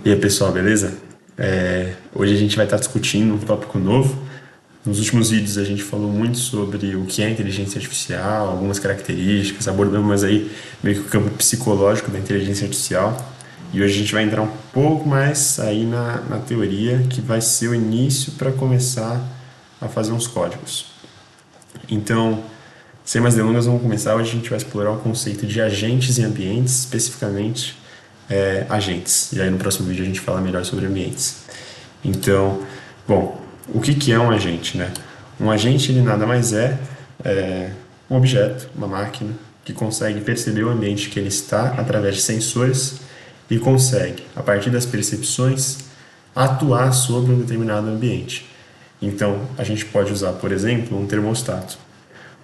E aí, pessoal, beleza? Hoje a gente vai estar discutindo um tópico novo. Nos últimos vídeos a gente falou muito sobre o que é inteligência artificial, algumas características, abordamos aí meio que o campo psicológico da inteligência artificial. E hoje a gente vai entrar um pouco mais aí na teoria, que vai ser o início para começar a fazer uns códigos. Então, sem mais delongas, vamos começar. Hoje a gente vai explorar o conceito de agentes e ambientes, especificamente agentes. E aí no próximo vídeo a gente fala melhor sobre ambientes. Então, bom, o que é um agente, né? Um agente, ele nada mais é um objeto, uma máquina, que consegue perceber o ambiente que ele está através de sensores e consegue, a partir das percepções, atuar sobre um determinado ambiente. Então, a gente pode usar, por exemplo, um termostato.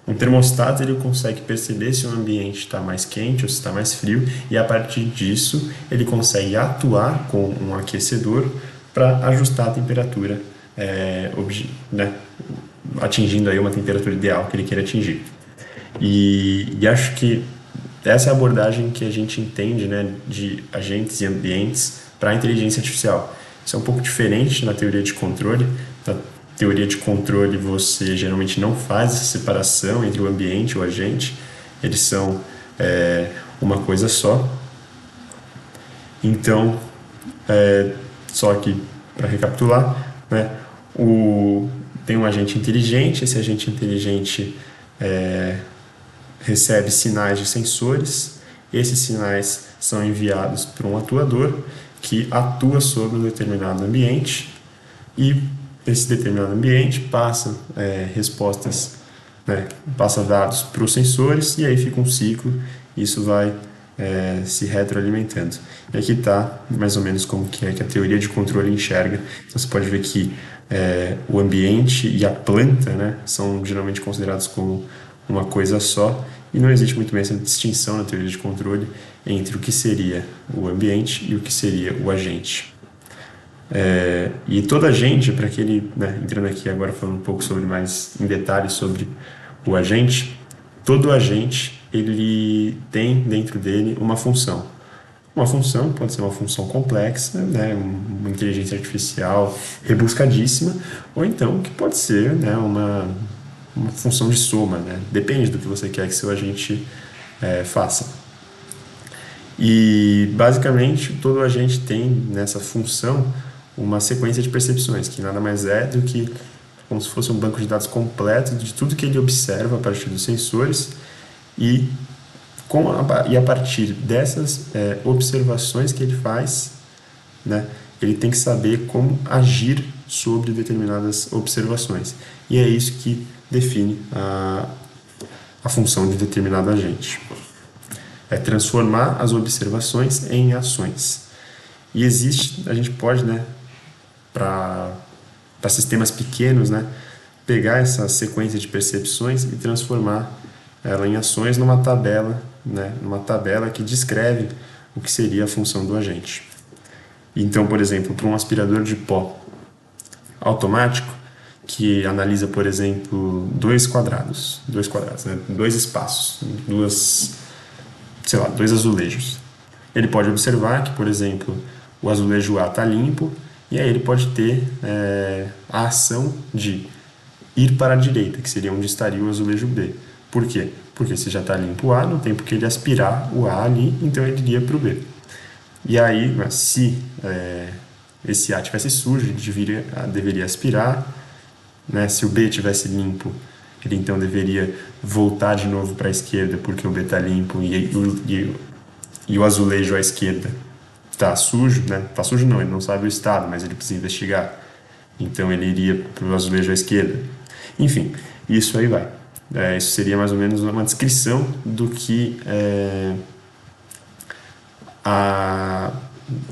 Um termostato ele consegue perceber se o ambiente está mais quente ou se está mais frio e a partir disso ele consegue atuar com um aquecedor para ajustar a temperatura, né, atingindo aí uma temperatura ideal que ele queira atingir. E acho que essa é a abordagem que a gente entende, né, de agentes e ambientes para a inteligência artificial. Isso é um pouco diferente na teoria de controle. Na teoria de controle, você geralmente não faz essa separação entre o ambiente e o agente. Eles são uma coisa só. Então, só que, para recapitular, né, tem um agente inteligente. Esse agente inteligente recebe sinais de sensores. Esses sinais são enviados para um atuador que atua sobre um determinado ambiente e esse determinado ambiente passa respostas, né, passa dados para os sensores e aí fica um ciclo e isso vai se retroalimentando. E aqui está mais ou menos como que a teoria de controle enxerga. Então você pode ver que o ambiente e a planta, né, são geralmente considerados como uma coisa só e não existe muito bem essa distinção na teoria de controle entre o que seria o ambiente e o que seria o agente. E todo agente, para aquele, né, entrando aqui agora falando um pouco sobre mais em detalhes sobre o agente, todo agente ele tem dentro dele uma função. Uma função pode ser uma função complexa, né, uma inteligência artificial rebuscadíssima, ou então que pode ser, né, uma função de soma, né? Depende do que você quer que seu agente faça. E basicamente todo agente tem nessa função uma sequência de percepções, que nada mais é do que como se fosse um banco de dados completo de tudo que ele observa a partir dos sensores e, a partir dessas observações que ele faz, né, ele tem que saber como agir sobre determinadas observações. E é isso que define a função de determinado agente. É transformar as observações em ações. E existe, a gente pode, né, para sistemas pequenos, né, pegar essa sequência de percepções e transformar ela em ações numa tabela, né, numa tabela que descreve o que seria a função do agente. Então, por exemplo, para um aspirador de pó automático, que analisa, por exemplo, dois quadrados, né, dois espaços, dois azulejos. Ele pode observar que, por exemplo, o azulejo A está limpo e aí ele pode ter a ação de ir para a direita, que seria onde estaria o azulejo B. Por quê? Porque se já está limpo o A, no tempo que ele aspirar o A ali, então ele iria para o B. E aí, se esse A tivesse sujo, ele deveria aspirar, né? Se o B tivesse limpo, ele então deveria voltar de novo para a esquerda, porque o B está limpo e o azulejo à esquerda está sujo, né? Está sujo não, ele não sabe o estado, mas ele precisa investigar. Então ele iria para o azulejo à esquerda. Enfim, isso aí vai. Isso seria mais ou menos uma descrição do que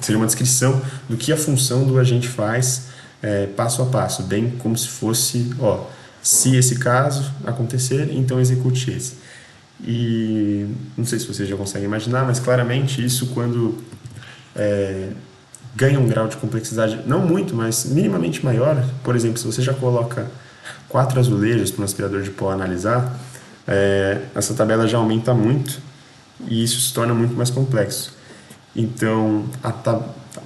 seria uma descrição do que a função do agente faz passo a passo, bem como se fosse, se esse caso acontecer, então execute esse. E não sei se vocês já conseguem imaginar, mas claramente isso quando ganha um grau de complexidade, não muito, mas minimamente maior. Por exemplo, se você já coloca 4 azulejos para um aspirador de pó analisar, essa tabela já aumenta muito e isso se torna muito mais complexo. Então,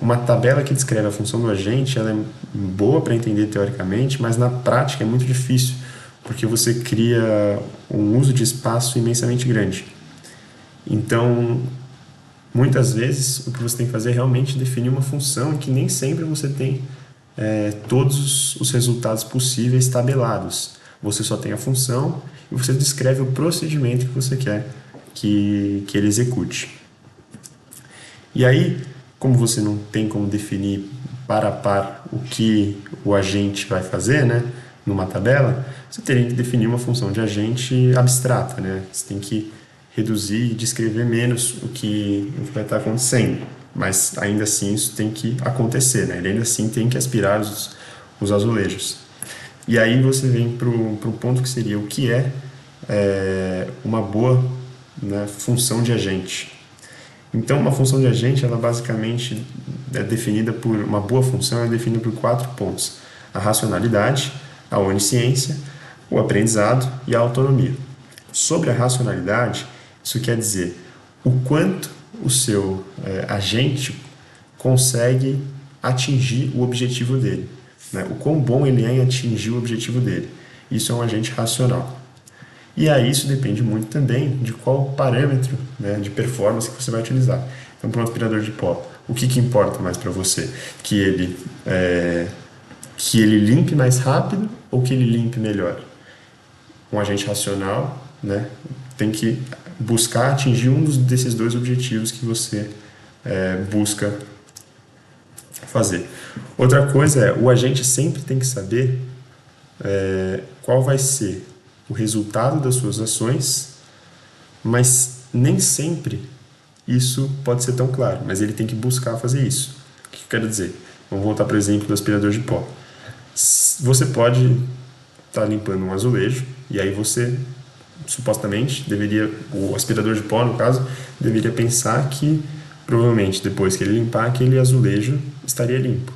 uma tabela que descreve a função do agente, ela é boa para entender teoricamente, mas na prática é muito difícil, porque você cria um uso de espaço imensamente grande. Então, muitas vezes, o que você tem que fazer é realmente definir uma função em que nem sempre você tem todos os resultados possíveis tabelados. Você só tem a função e você descreve o procedimento que você quer que ele execute. E aí, como você não tem como definir par a par o que o agente vai fazer, né, numa tabela, você teria que definir uma função de agente abstrata, né? Você tem que reduzir e descrever menos o que vai estar acontecendo. Mas ainda assim isso tem que acontecer, né? Ele ainda assim tem que aspirar os azulejos. E aí você vem para um ponto que seria o que é uma boa, né, função de agente. Então, uma função de agente, ela basicamente é definida por uma boa função, é definida por 4 pontos: a racionalidade, a onisciência, o aprendizado e a autonomia. Sobre a racionalidade, isso quer dizer o quanto o seu agente consegue atingir o objetivo dele, né? O quão bom ele é em atingir o objetivo dele. Isso é um agente racional. E aí isso depende muito também de qual parâmetro, né, de performance que você vai utilizar. Então, para um aspirador de pó, o que importa mais para você? Que ele limpe mais rápido ou que ele limpe melhor? Um agente racional, né, tem que buscar atingir um desses dois objetivos que você busca fazer. Outra coisa é, o agente sempre tem que saber qual vai ser o resultado das suas ações, mas nem sempre isso pode ser tão claro, mas ele tem que buscar fazer isso. O que eu quero dizer? Vamos voltar para o exemplo do aspirador de pó. Você pode estar limpando um azulejo e aí você, supostamente, o aspirador de pó, no caso, deveria pensar que provavelmente depois que ele limpar, aquele azulejo estaria limpo.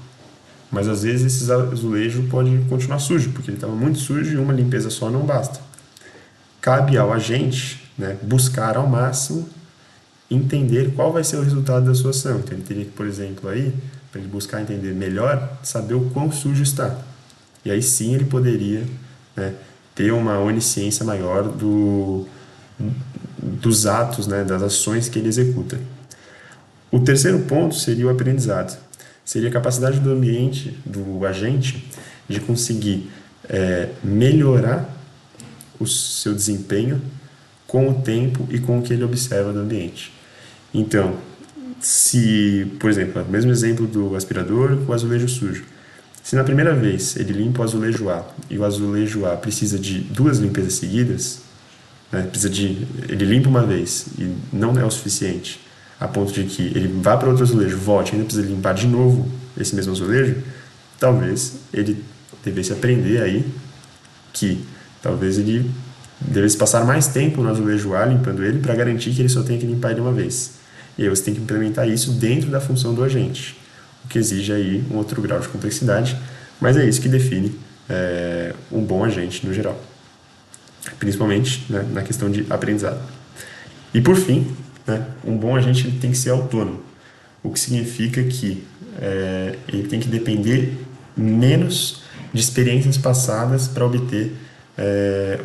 Mas às vezes esse azulejo pode continuar sujo, porque ele estava muito sujo e uma limpeza só não basta. Cabe ao agente, né, buscar ao máximo entender qual vai ser o resultado da sua ação. Então ele teria que, por exemplo, aí, para ele buscar entender melhor, saber o quão sujo está. E aí sim ele poderia, né, ter uma onisciência maior dos atos, né, das ações que ele executa. O terceiro ponto seria o aprendizado. Seria a capacidade do ambiente, do agente, de conseguir melhorar o seu desempenho com o tempo e com o que ele observa do ambiente. Então, se, por exemplo, o mesmo exemplo do aspirador com o azulejo sujo. Se na primeira vez ele limpa o azulejo A e o azulejo A precisa de 2 limpezas seguidas, né, ele limpa uma vez e não é o suficiente, a ponto de que ele vá para outro azulejo, volte e ainda precisa limpar de novo esse mesmo azulejo, talvez ele devesse aprender aí que talvez ele devesse passar mais tempo no azulejo A limpando ele para garantir que ele só tenha que limpar ele uma vez. E aí você tem que implementar isso dentro da função do agente, o que exige aí um outro grau de complexidade, mas é isso que define um bom agente no geral, principalmente, né, na questão de aprendizado. E por fim, né, um bom agente ele tem que ser autônomo, o que significa que ele tem que depender menos de experiências passadas para obter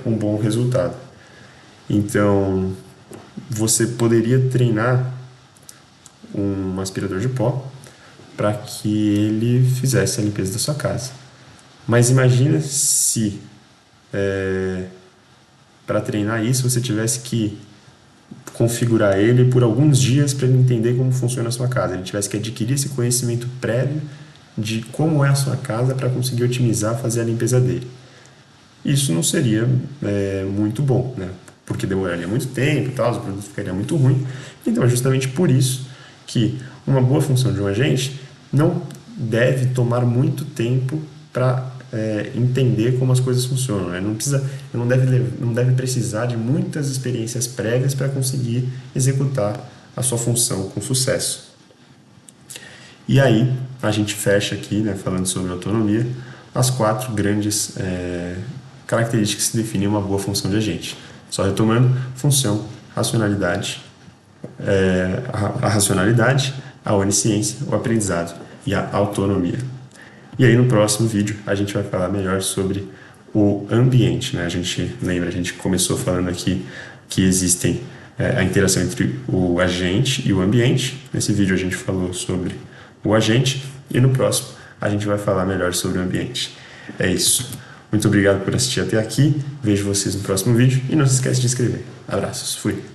um bom resultado. Então, você poderia treinar um aspirador de pó para que ele fizesse a limpeza da sua casa. Mas imagina se, para treinar isso, você tivesse que configurar ele por alguns dias para ele entender como funciona a sua casa. Ele tivesse que adquirir esse conhecimento prévio de como é a sua casa para conseguir otimizar, fazer a limpeza dele. Isso não seria muito bom, né? Porque demoraria muito tempo e tal, os produtos ficariam muito ruins. Então é justamente por isso que uma boa função de um agente não deve tomar muito tempo para entender como as coisas funcionam, né? Não deve precisar de muitas experiências prévias para conseguir executar a sua função com sucesso. E aí, a gente fecha aqui, né, falando sobre autonomia, as 4 grandes características que definem uma boa função de agente. Só retomando: função, racionalidade, a racionalidade, a onisciência, o aprendizado e a autonomia. E aí no próximo vídeo a gente vai falar melhor sobre o ambiente, né? A gente começou falando aqui que existem a interação entre o agente e o ambiente. Nesse vídeo a gente falou sobre o agente e no próximo a gente vai falar melhor sobre o ambiente. É isso. Muito obrigado por assistir até aqui. Vejo vocês no próximo vídeo e não se esquece de se inscrever. Abraços. Fui.